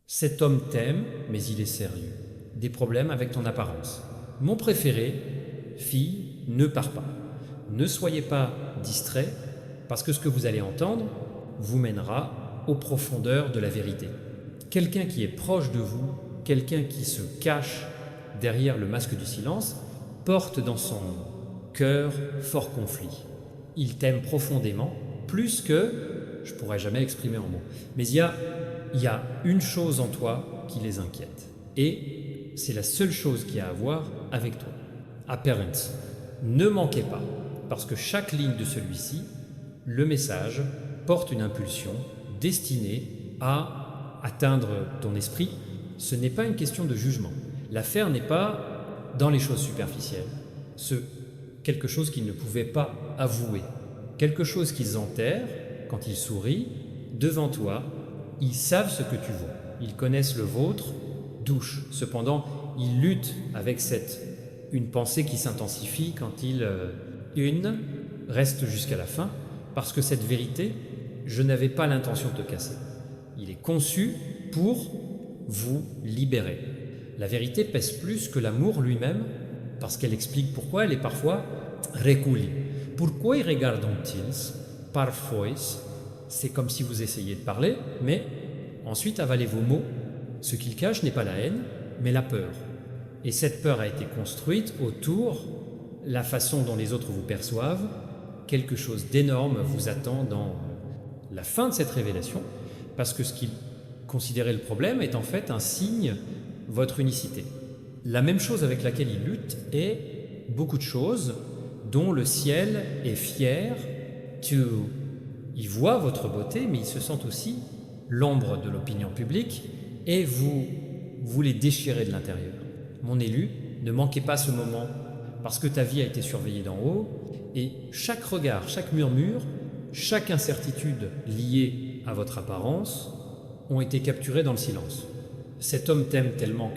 Cet homme t'aime, mais il est sérieux. Des problèmes avec ton apparence. Mon préféré, fille, ne pars pas. Ne soyez pas distrait, parce que ce que vous allez entendre vous mènera aux profondeurs de la vérité. Quelqu'un qui est proche de vous, quelqu'un qui se cache derrière le masque du silence, porte dans son cœur fort conflit. Il t'aime profondément, plus que je ne pourrais jamais exprimer en mots. Mais il y a une chose en toi qui les inquiète. Et c'est la seule chose qui a à voir avec toi. Appearance. Ne manquez pas, parce que chaque ligne de celui-ci, le message porte une impulsion destinée à atteindre ton esprit. Ce n'est pas une question de jugement. L'affaire n'est pas dans les choses superficielles. Quelque chose qu'ils ne pouvaient pas avouer. Quelque chose qu'ils enterrent quand ils sourient devant toi. Ils savent ce que tu vaux. Ils connaissent le vôtre douche. Cependant, ils luttent avec une pensée qui s'intensifie quand une reste jusqu'à la fin, parce que cette vérité, je n'avais pas l'intention de te casser. Il est conçu pour vous libérer. La vérité pèse plus que l'amour lui-même, parce qu'elle explique pourquoi elle est parfois reculi. Pourquoi regardons-ils parfois? C'est comme si vous essayiez de parler, mais ensuite avalez vos mots. Ce qu'il cache n'est pas la haine, mais la peur. Et cette peur a été construite autour de la façon dont les autres vous perçoivent. Quelque chose d'énorme vous attend dans la fin de cette révélation, parce que ce qu'il considérait le problème est en fait un signe, votre unicité. La même chose avec laquelle il lutte est beaucoup de choses dont le ciel est fier. Il voit votre beauté, mais il se sent aussi l'ombre de l'opinion publique, et vous les déchirez de l'intérieur. Mon élu, ne manquez pas ce moment, parce que ta vie a été surveillée d'en haut, et chaque regard, chaque murmure, chaque incertitude liée à votre apparence ont été capturés dans le silence. Cet homme t'aime tellement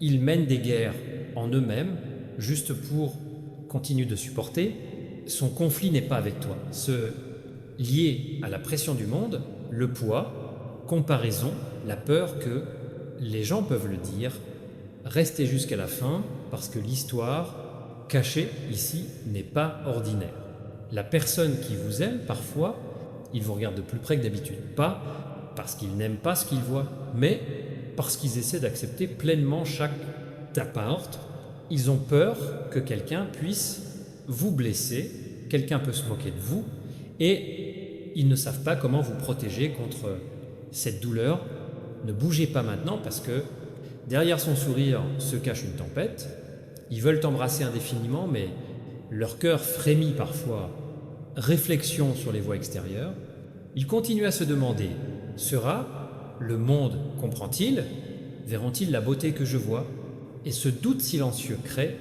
qu'il mène des guerres en eux-mêmes, juste pour continuer de supporter. Son conflit n'est pas avec toi. Lié à la pression du monde, le poids, comparaison, la peur que les gens peuvent le dire, restez jusqu'à la fin, parce que l'histoire cachée ici n'est pas ordinaire. La personne qui vous aime, parfois, il vous regarde de plus près que d'habitude. Pas parce qu'ils n'aiment pas ce qu'ils voient, mais parce qu'ils essaient d'accepter pleinement chaque appart. Ils ont peur que quelqu'un puisse vous blesser, quelqu'un peut se moquer de vous, et ils ne savent pas comment vous protéger contre cette douleur. Ne bougez pas maintenant, parce que derrière son sourire se cache une tempête. Ils veulent t'embrasser indéfiniment, mais leur cœur frémit parfois. Réflexion sur les voies extérieures. Ils continuent à se demander, le monde comprend-il? Verront-ils la beauté que je vois? Et ce doute silencieux crée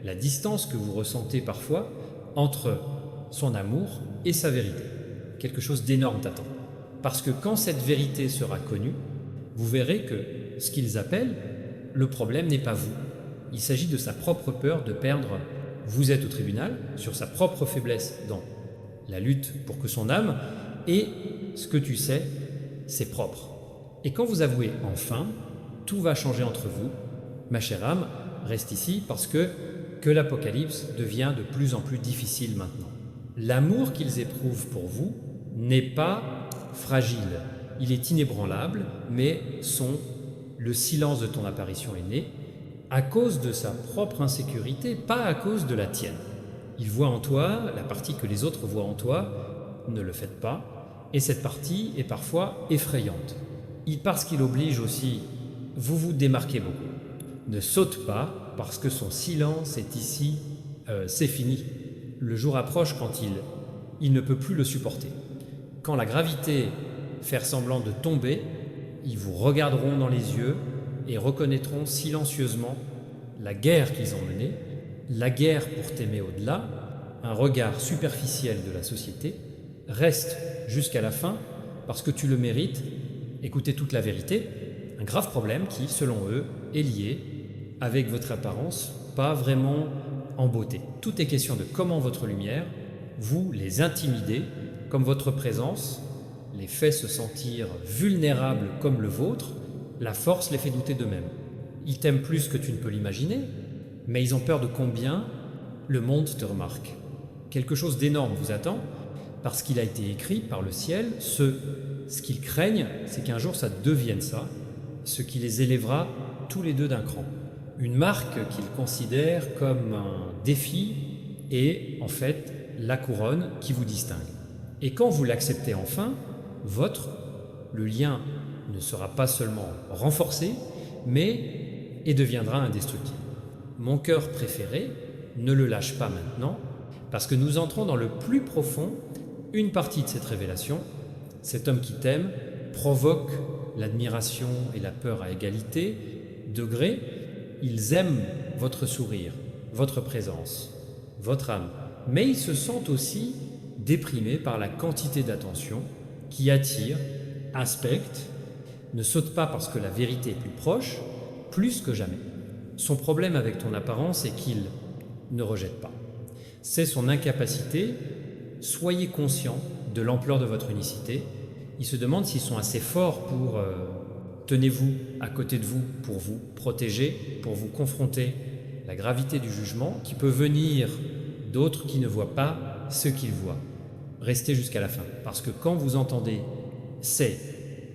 la distance que vous ressentez parfois entre son amour et sa vérité. Quelque chose d'énorme t'attend. Parce que quand cette vérité sera connue, vous verrez que ce qu'ils appellent le problème n'est pas vous. Il s'agit de sa propre peur de perdre. Vous êtes au tribunal sur sa propre faiblesse dans la lutte pour que son âme, et ce que tu sais, c'est propre. Et quand vous avouez enfin, tout va changer entre vous. Ma chère âme, reste ici parce que l'Apocalypse devient de plus en plus difficile maintenant. L'amour qu'ils éprouvent pour vous n'est pas fragile, il est inébranlable, mais le silence de ton apparition est né à cause de sa propre insécurité, pas à cause de la tienne. Il voit en toi la partie que les autres voient en toi, ne le faites pas, et cette partie est parfois effrayante. Parce qu'il oblige aussi, vous vous démarquez beaucoup. Ne saute pas, parce que son silence est ici, c'est fini. Le jour approche quand il ne peut plus le supporter. Quand la gravité fait semblant de tomber, ils vous regarderont dans les yeux et reconnaîtront silencieusement la guerre qu'ils ont menée, la guerre pour t'aimer au-delà, un regard superficiel de la société. Reste jusqu'à la fin parce que tu le mérites. Écoutez toute la vérité, un grave problème qui, selon eux, est lié avec votre apparence, pas vraiment en beauté. Tout est question de comment votre lumière, vous les intimidez, comme votre présence les fait se sentir vulnérables comme le vôtre, La force les fait douter d'eux-mêmes. Ils t'aiment plus que tu ne peux l'imaginer, mais ils ont peur de combien le monde te remarque. Quelque chose d'énorme vous attend, parce qu'il a été écrit par le ciel, ce qu'ils craignent, c'est qu'un jour ça devienne ça, ce qui les élèvera tous les deux d'un cran. Une marque qu'ils considèrent comme un défi est en fait la couronne qui vous distingue. Et quand vous l'acceptez enfin, le lien ne sera pas seulement renforcé, mais et deviendra indestructible. Mon cœur préféré, ne le lâche pas maintenant, parce que nous entrons dans le plus profond, une partie de cette révélation. Cet homme qui t'aime provoque l'admiration et la peur à égalité, degré. Ils aiment votre sourire, votre présence, votre âme, mais ils se sentent aussi déprimés par la quantité d'attention qui attire, inspecte, ne saute pas parce que la vérité est plus proche, plus que jamais. Son problème avec ton apparence est qu'il ne rejette pas. C'est son incapacité. Soyez conscient de l'ampleur de votre unicité. Il se demande s'ils sont assez forts pour tenez-vous à côté de vous, pour vous protéger, pour vous confronter la gravité du jugement qui peut venir d'autres qui ne voient pas ce qu'ils voient. Restez jusqu'à la fin, parce que quand vous entendez c'est,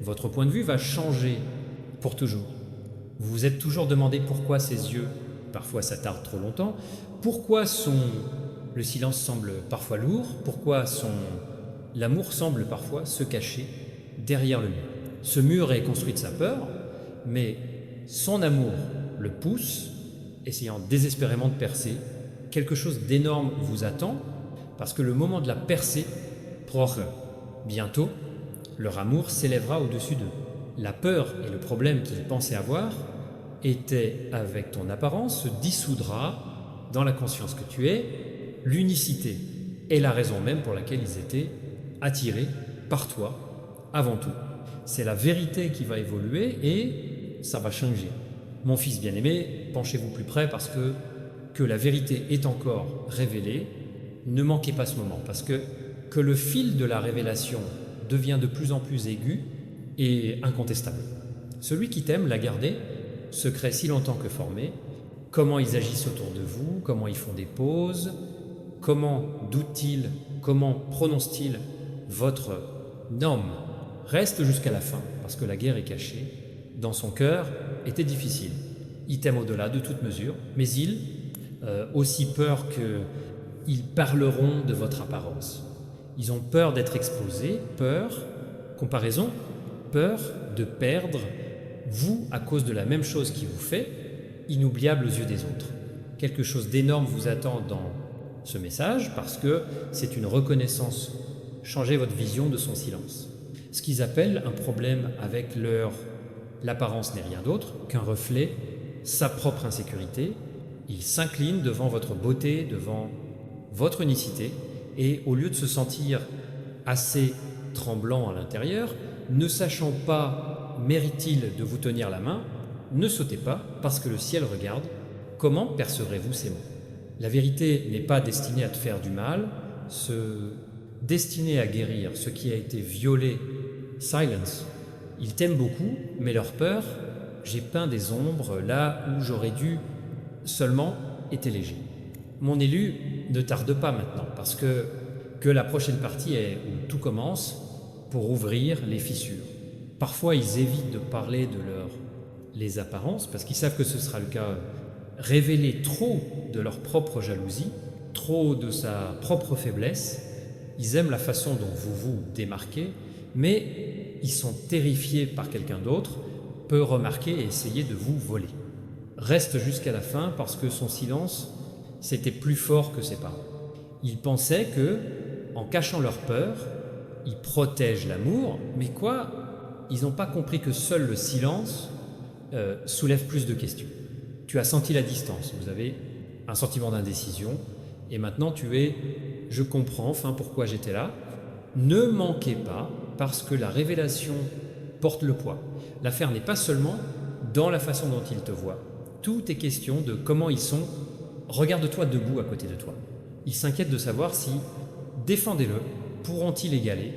votre point de vue va changer pour toujours. Vous vous êtes toujours demandé pourquoi ses yeux, parfois ça tarde trop longtemps, pourquoi le silence semble parfois lourd, pourquoi l'amour semble parfois se cacher derrière le mur. Ce mur est construit de sa peur, mais son amour le pousse, essayant désespérément de percer. Quelque chose d'énorme vous attend, parce que le moment de la percée proche. Bientôt, leur amour s'élèvera au-dessus d'eux. La peur et le problème qu'ils pensaient avoir étaient avec ton apparence, se dissoudra dans la conscience que tu es. L'unicité est la raison même pour laquelle ils étaient attirés par toi avant tout. C'est la vérité qui va évoluer et ça va changer. Mon fils bien-aimé, penchez-vous plus près parce que la vérité est encore révélée. Ne manquez pas ce moment parce que le fil de la révélation devient de plus en plus aigu et incontestable. Celui qui t'aime l'a gardé, secret si longtemps que formé. Comment ils agissent autour de vous, comment ils font des pauses, comment doutent-ils, comment prononcent-ils votre nom. Reste jusqu'à la fin, parce que la guerre est cachée. Dans son cœur était difficile. Il t'aime au-delà de toute mesure, mais ils, aussi peur qu'ils parleront de votre apparence. Ils ont peur d'être exposés, peur, comparaison, peur de perdre, vous, à cause de la même chose qui vous fait, inoubliable aux yeux des autres. Quelque chose d'énorme vous attend dans ce message, parce que c'est une reconnaissance. Changez votre vision de son silence. Ce qu'ils appellent un problème avec l'apparence n'est rien d'autre qu'un reflet, sa propre insécurité. Ils s'inclinent devant votre beauté, devant votre unicité, et au lieu de se sentir assez tremblant à l'intérieur, ne sachant pas mérite-t-il de vous tenir la main, ne sautez pas parce que le ciel regarde. Comment percevrez-vous ces mots? La vérité n'est pas destinée à te faire du mal, destinée à guérir ce qui a été violé. Silence. Ils t'aiment beaucoup, mais leur peur, j'ai peint des ombres là où j'aurais dû seulement être léger. Mon élu, ne tarde pas maintenant, parce que la prochaine partie est où tout commence pour ouvrir les fissures. Parfois, ils évitent de parler de les apparences, parce qu'ils savent que ce sera le cas. Révéler trop de leur propre jalousie, trop de sa propre faiblesse. Ils aiment la façon dont vous vous démarquez, mais ils sont terrifiés par quelqu'un d'autre, peut remarquer et essayer de vous voler. Reste jusqu'à la fin parce que son silence, c'était plus fort que ses paroles. Ils pensaient que, en cachant leur peur, ils protègent l'amour, mais quoi? Ils n'ont pas compris que seul le silence soulève plus de questions. Tu as senti la distance, vous avez un sentiment d'indécision, et maintenant tu es « je comprends enfin pourquoi j'étais là ». Ne manquez pas, parce que la révélation porte le poids. L'affaire n'est pas seulement dans la façon dont ils te voient. Tout est question de comment ils sont. Regarde-toi debout à côté de toi. Ils s'inquiètent de savoir si, défendez-le, pourront-ils égaler,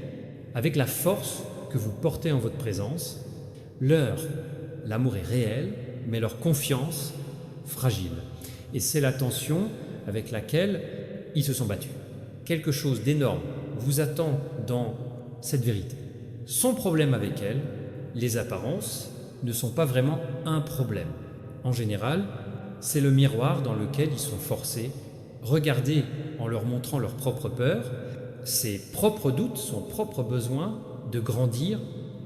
avec la force que vous portez en votre présence, leurs l'amour est réel, mais leur confiance fragile. Et c'est la tension avec laquelle ils se sont battus. Quelque chose d'énorme vous attend dans cette vérité. Son problème avec elle, les apparences, ne sont pas vraiment un problème. En général, c'est le miroir dans lequel ils sont forcés. Regardez en leur montrant leurs propres peurs, ses propres doutes, son propre besoin de grandir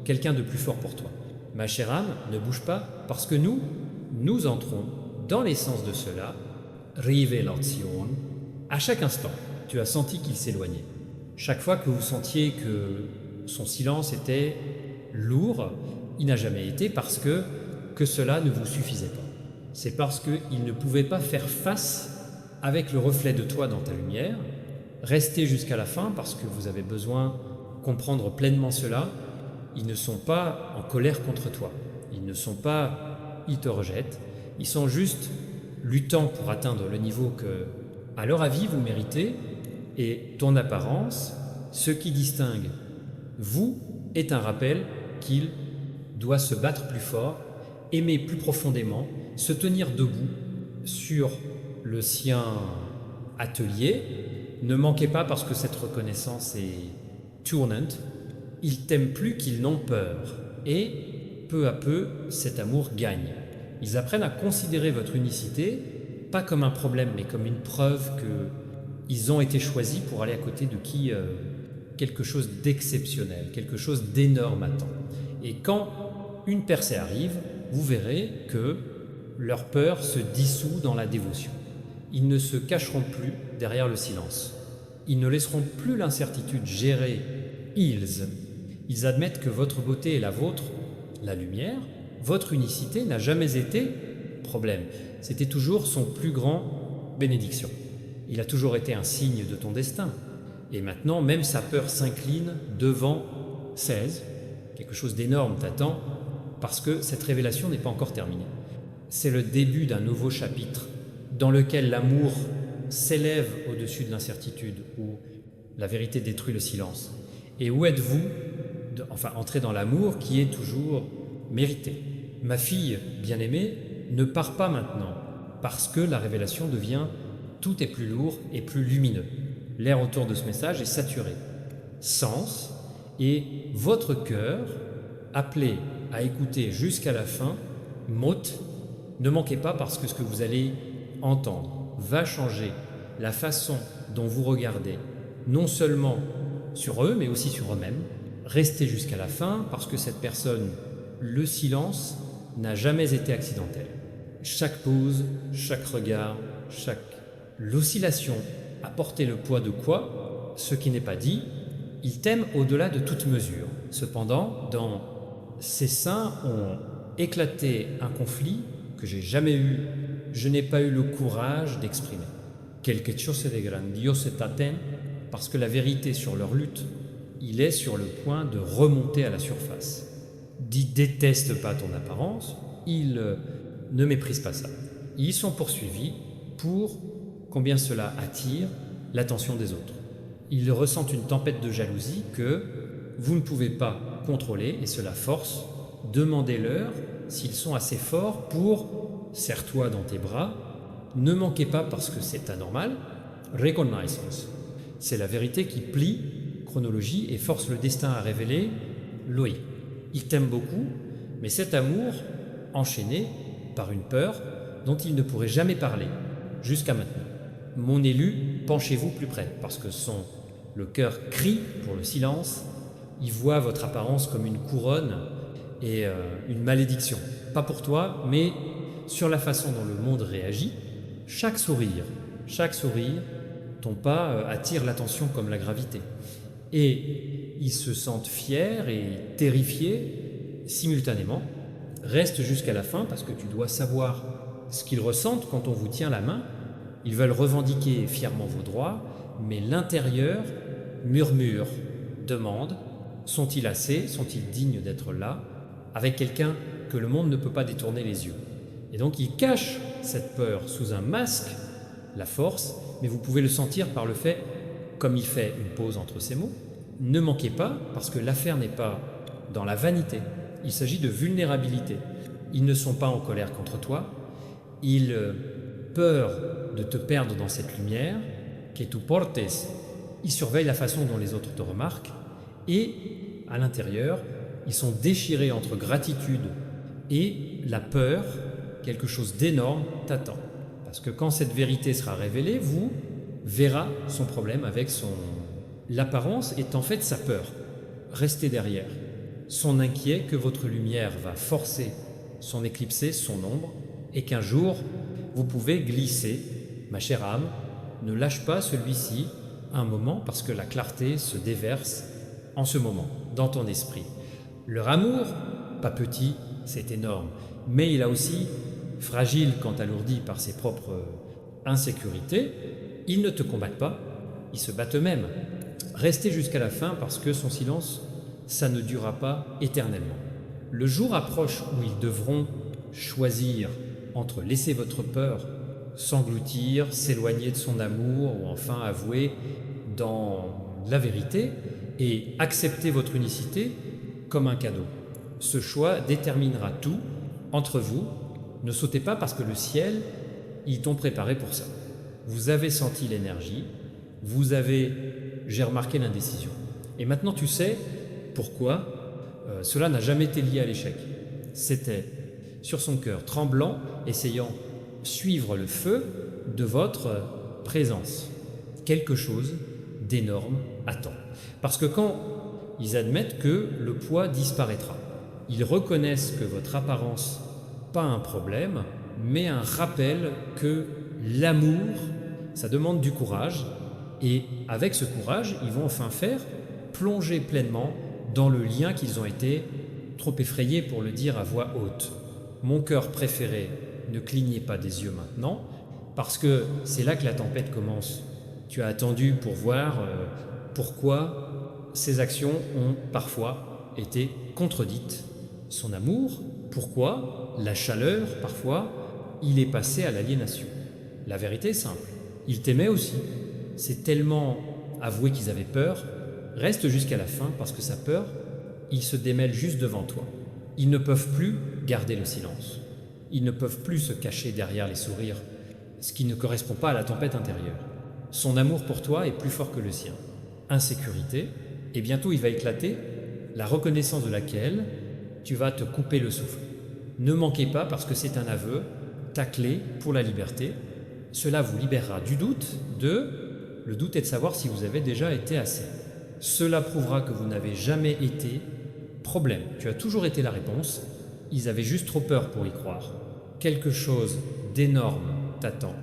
quelqu'un de plus fort pour toi. Ma chère âme, ne bouge pas, parce que nous entrons dans l'essence de cela, Révélation. À chaque instant, tu as senti qu'il s'éloignait. Chaque fois que vous sentiez que son silence était lourd, il n'a jamais été parce que cela ne vous suffisait pas. C'est parce qu'il ne pouvait pas faire face avec le reflet de toi dans ta lumière. Restez jusqu'à la fin parce que vous avez besoin de comprendre pleinement cela. Ils ne sont pas en colère contre toi. Ils te rejettent. Ils sont juste luttant pour atteindre le niveau que, à leur avis, vous méritez. Et ton apparence, ce qui distingue vous, est un rappel qu'il doit se battre plus fort, aimer plus profondément, se tenir debout sur le sien atelier. Ne manquez pas parce que cette reconnaissance est tournante. Ils t'aiment plus qu'ils n'ont peur. Et peu à peu, cet amour gagne. Ils apprennent à considérer votre unicité, pas comme un problème, mais comme une preuve qu'ils ont été choisis pour aller à côté de qui quelque chose d'exceptionnel, quelque chose d'énorme attend. Et quand une percée arrive, vous verrez que leur peur se dissout dans la dévotion. Ils ne se cacheront plus derrière le silence. Ils ne laisseront plus l'incertitude gérer. Ils admettent que votre beauté est la vôtre, la lumière. Votre unicité n'a jamais été problème. C'était toujours son plus grand bénédiction. Il a toujours été un signe de ton destin. Et maintenant, même sa peur s'incline devant 16. Quelque chose d'énorme t'attend parce que cette révélation n'est pas encore terminée. C'est le début d'un nouveau chapitre dans lequel l'amour s'élève au-dessus de l'incertitude, où la vérité détruit le silence. Et où êtes-vous entrer dans l'amour qui est toujours mérité. Ma fille bien-aimée, ne pars pas maintenant, parce que la révélation devient tout est plus lourd et plus lumineux. L'air autour de ce message est saturé. Sens et votre cœur, appelé à écouter jusqu'à la fin, mot, ne manquez pas parce que ce que vous allez entendre va changer la façon dont vous regardez, non seulement sur eux, mais aussi sur eux-mêmes. Restez jusqu'à la fin parce que cette personne, le silence, n'a jamais été accidentel. Chaque pause, chaque regard, l'oscillation a porté le poids de quoi? Ce qui n'est pas dit, il t'aime au-delà de toute mesure. Cependant, dans ses seins ont éclaté un conflit que je n'ai pas eu le courage d'exprimer. Quelque chose de grandiose t'atteint parce que la vérité sur leur lutte, il est sur le point de remonter à la surface. Ils détestent pas ton apparence, ils ne méprisent pas ça. Ils sont poursuivis pour combien cela attire l'attention des autres. Ils ressentent une tempête de jalousie que vous ne pouvez pas contrôler et cela force. Demandez-leur s'ils sont assez forts pour serre-toi dans tes bras. Ne manquez pas parce que c'est anormal. Reconnaissance. C'est la vérité qui plie chronologie et force le destin à révéler Loïc. Il t'aime beaucoup, mais cet amour enchaîné par une peur dont il ne pourrait jamais parler jusqu'à maintenant. Mon élu, penchez-vous plus près, parce que le cœur crie pour le silence. Il voit votre apparence comme une couronne et une malédiction. Pas pour toi, mais sur la façon dont le monde réagit. Chaque sourire, ton pas attire l'attention comme la gravité. Et ils se sentent fiers et terrifiés simultanément. Reste jusqu'à la fin parce que tu dois savoir ce qu'ils ressentent quand on vous tient la main. Ils veulent revendiquer fièrement vos droits, mais l'intérieur murmure, demande, sont-ils assez, sont-ils dignes d'être là, avec quelqu'un que le monde ne peut pas détourner les yeux. Et donc ils cachent cette peur sous un masque, la force, mais vous pouvez le sentir par le fait, comme il fait une pause entre ces mots, ne manquez pas, parce que l'affaire n'est pas dans la vanité, il s'agit de vulnérabilité. Ils ne sont pas en colère contre toi. Ils peur de te perdre dans cette lumière, que tu portes. Ils surveillent la façon dont les autres te remarquent. Et à l'intérieur, ils sont déchirés entre gratitude et la peur. Quelque chose d'énorme t'attend. Parce que quand cette vérité sera révélée, vous verra son problème avec son... L'apparence est en fait sa peur. Restez derrière. Son inquiet que votre lumière va forcer son éclipser, son ombre, et qu'un jour, vous pouvez glisser. Ma chère âme, ne lâche pas celui-ci un moment parce que la clarté se déverse en ce moment, dans ton esprit. Leur amour, pas petit, c'est énorme, mais il a aussi, fragile quand alourdi par ses propres insécurités, ils ne te combattent pas, ils se battent eux-mêmes. Restez jusqu'à la fin parce que son silence, ça ne durera pas éternellement. Le jour approche où ils devront choisir entre laisser votre peur s'engloutir, s'éloigner de son amour ou enfin avouer dans la vérité et accepter votre unicité comme un cadeau. Ce choix déterminera tout entre vous. Ne sautez pas parce que le ciel, ils t'ont préparé pour ça. Vous avez senti l'énergie, j'ai remarqué l'indécision. Et maintenant tu sais pourquoi cela n'a jamais été lié à l'échec. C'était sur son cœur, tremblant, essayant de suivre le feu de votre présence. Quelque chose d'énorme attend. Parce que quand ils admettent que le poids disparaîtra, ils reconnaissent que votre apparence, pas un problème, mais un rappel que l'amour, ça demande du courage, et avec ce courage, ils vont enfin faire plonger pleinement dans le lien qu'ils ont été trop effrayés pour le dire à voix haute. Mon cœur préféré, ne clignez pas des yeux maintenant, parce que c'est là que la tempête commence. Tu as attendu pour voir pourquoi ces actions ont parfois été contredites. Son amour, pourquoi la chaleur, parfois, il est passé à l'aliénation. La vérité est simple, il t'aimait aussi. C'est tellement avoué qu'ils avaient peur. Reste jusqu'à la fin parce que sa peur, il se démêle juste devant toi. Ils ne peuvent plus garder le silence. Ils ne peuvent plus se cacher derrière les sourires, ce qui ne correspond pas à la tempête intérieure. Son amour pour toi est plus fort que le sien. Insécurité, et bientôt il va éclater, la reconnaissance de laquelle tu vas te couper le souffle. Ne manquez pas parce que c'est un aveu, ta clé pour la liberté. Cela vous libérera du doute, le doute est de savoir si vous avez déjà été assez. Cela prouvera que vous n'avez jamais été problème. Tu as toujours été la réponse. Ils avaient juste trop peur pour y croire. Quelque chose d'énorme t'attend.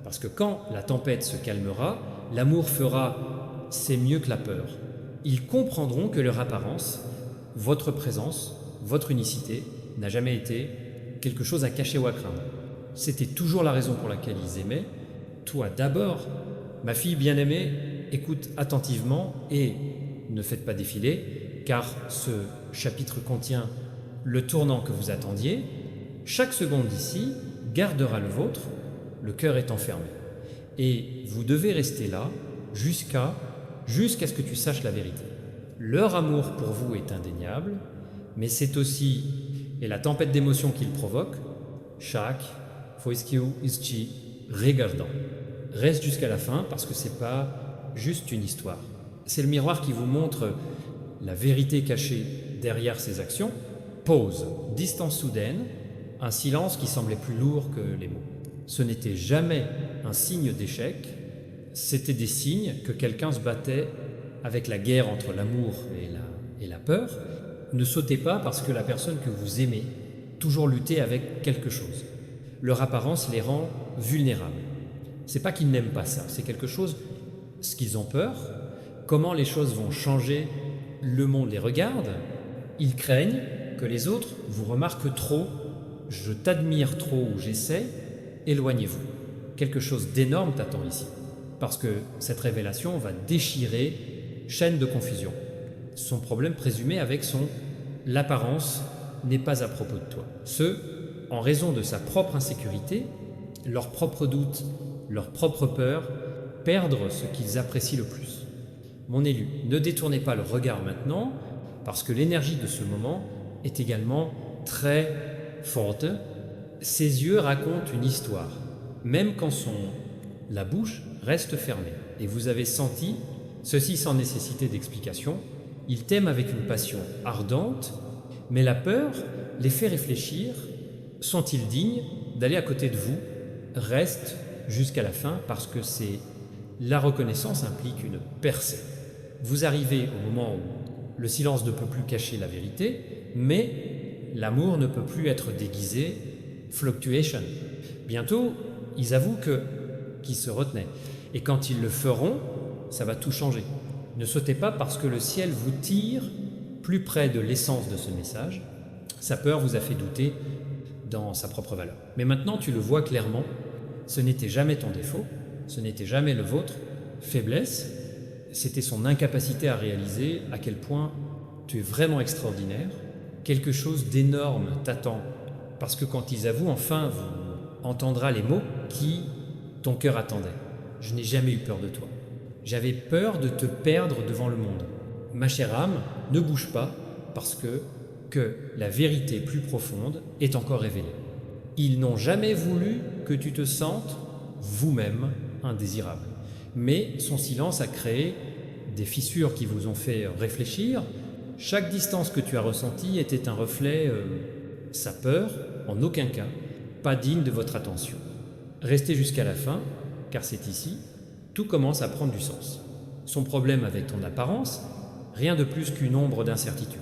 Parce que quand la tempête se calmera, l'amour fera c'est mieux que la peur. Ils comprendront que leur apparence, votre présence, votre unicité n'a jamais été quelque chose à cacher ou à craindre. C'était toujours la raison pour laquelle ils aimaient. Toi d'abord, ma fille bien-aimée, écoute attentivement et ne faites pas défiler, car ce chapitre contient le tournant que vous attendiez. Chaque seconde d'ici gardera le vôtre, le cœur étant fermé. Et vous devez rester là jusqu'à ce que tu saches la vérité. Leur amour pour vous est indéniable, mais c'est aussi, et la tempête d'émotions qu'il provoque, chaque foiskiu ischi regardant. Reste jusqu'à la fin parce que c'est pas juste une histoire. C'est le miroir qui vous montre la vérité cachée derrière ces actions. Pause, distance soudaine, un silence qui semblait plus lourd que les mots. Ce n'était jamais un signe d'échec, c'était des signes que quelqu'un se battait avec la guerre entre l'amour et la peur. Ne sautez pas parce que la personne que vous aimez toujours lutter avec quelque chose. Leur apparence les rend vulnérables. C'est pas qu'ils n'aiment pas ça, c'est quelque chose, ce qu'ils ont peur, comment les choses vont changer, le monde les regarde, ils craignent que les autres vous remarquent trop, je t'admire trop ou j'essaie, éloignez-vous. Quelque chose d'énorme t'attend ici, parce que cette révélation va déchirer chaîne de confusion. Son problème présumé avec l'apparence n'est pas à propos de toi. En raison de sa propre insécurité, leurs propres doutes, leurs propres peurs, perdre ce qu'ils apprécient le plus. Mon élu, ne détournez pas le regard maintenant, parce que l'énergie de ce moment est également très forte, ses yeux racontent une histoire, même quand la bouche reste fermée. Et vous avez senti, ceci sans nécessité d'explication, il t'aime avec une passion ardente, mais la peur les fait réfléchir. Sont-ils dignes d'aller à côté de vous? Reste jusqu'à la fin parce que la reconnaissance implique une percée. Vous arrivez au moment où le silence ne peut plus cacher la vérité, mais l'amour ne peut plus être déguisé. Fluctuation. Bientôt, ils avouent qu'ils se retenaient. Et quand ils le feront, ça va tout changer. Ne sautez pas parce que le ciel vous tire plus près de l'essence de ce message. Sa peur vous a fait douter dans sa propre valeur. Mais maintenant, tu le vois clairement, ce n'était jamais ton défaut, ce n'était jamais le vôtre. Faiblesse, c'était son incapacité à réaliser à quel point tu es vraiment extraordinaire. Quelque chose d'énorme t'attend, parce que quand ils avouent, enfin, vous entendra les mots qui ton cœur attendait. Je n'ai jamais eu peur de toi. J'avais peur de te perdre devant le monde. Ma chère âme, ne bouge pas, parce que la vérité plus profonde est encore révélée. Ils n'ont jamais voulu que tu te sentes vous-même indésirable. Mais son silence a créé des fissures qui vous ont fait réfléchir. Chaque distance que tu as ressentie était un reflet, sa peur, en aucun cas, pas digne de votre attention. Restez jusqu'à la fin, car c'est ici, tout commence à prendre du sens. Son problème avec ton apparence, rien de plus qu'une ombre d'incertitude.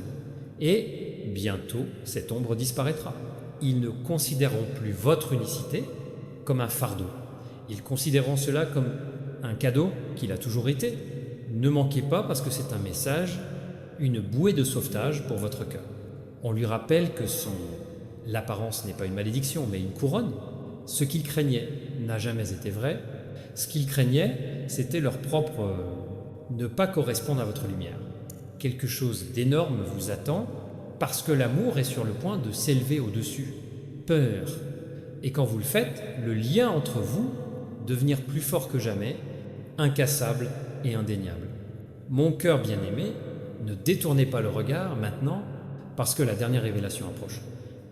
Et bientôt, cette ombre disparaîtra. Ils ne considéreront plus votre unicité comme un fardeau. Ils considéreront cela comme un cadeau qu'il a toujours été. Ne manquez pas parce que c'est un message, une bouée de sauvetage pour votre cœur. On lui rappelle que l'apparence n'est pas une malédiction, mais une couronne. Ce qu'il craignait n'a jamais été vrai. Ce qu'il craignait, c'était leur propre ne pas correspondre à votre lumière. Quelque chose d'énorme vous attend parce que l'amour est sur le point de s'élever au-dessus. Peur. Et quand vous le faites, le lien entre vous devenir plus fort que jamais, incassable et indéniable. Mon cœur bien-aimé, ne détournez pas le regard maintenant parce que la dernière révélation approche.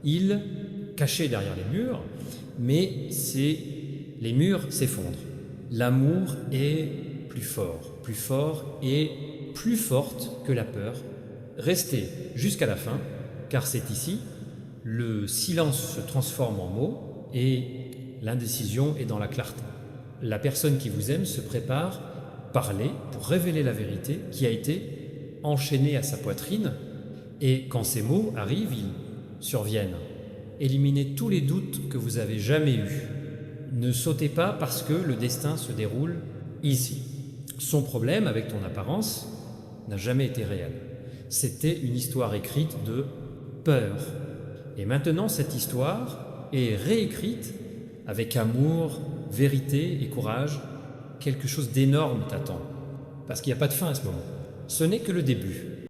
Il, caché derrière les murs, mais les murs s'effondrent. L'amour est plus fort et plus forte que la peur. Restez jusqu'à la fin, car c'est ici, le silence se transforme en mots et l'indécision est dans la clarté. La personne qui vous aime se prépare à parler pour révéler la vérité qui a été enchaînée à sa poitrine, et quand ces mots arrivent, ils surviennent. Éliminez tous les doutes que vous avez jamais eus. Ne sautez pas parce que le destin se déroule ici. Son problème avec ton apparence n'a jamais été réel. C'était une histoire écrite de peur. Et maintenant, cette histoire est réécrite avec amour, vérité et courage. Quelque chose d'énorme t'attend. Parce qu'il n'y a pas de fin à ce moment. Ce n'est que le début.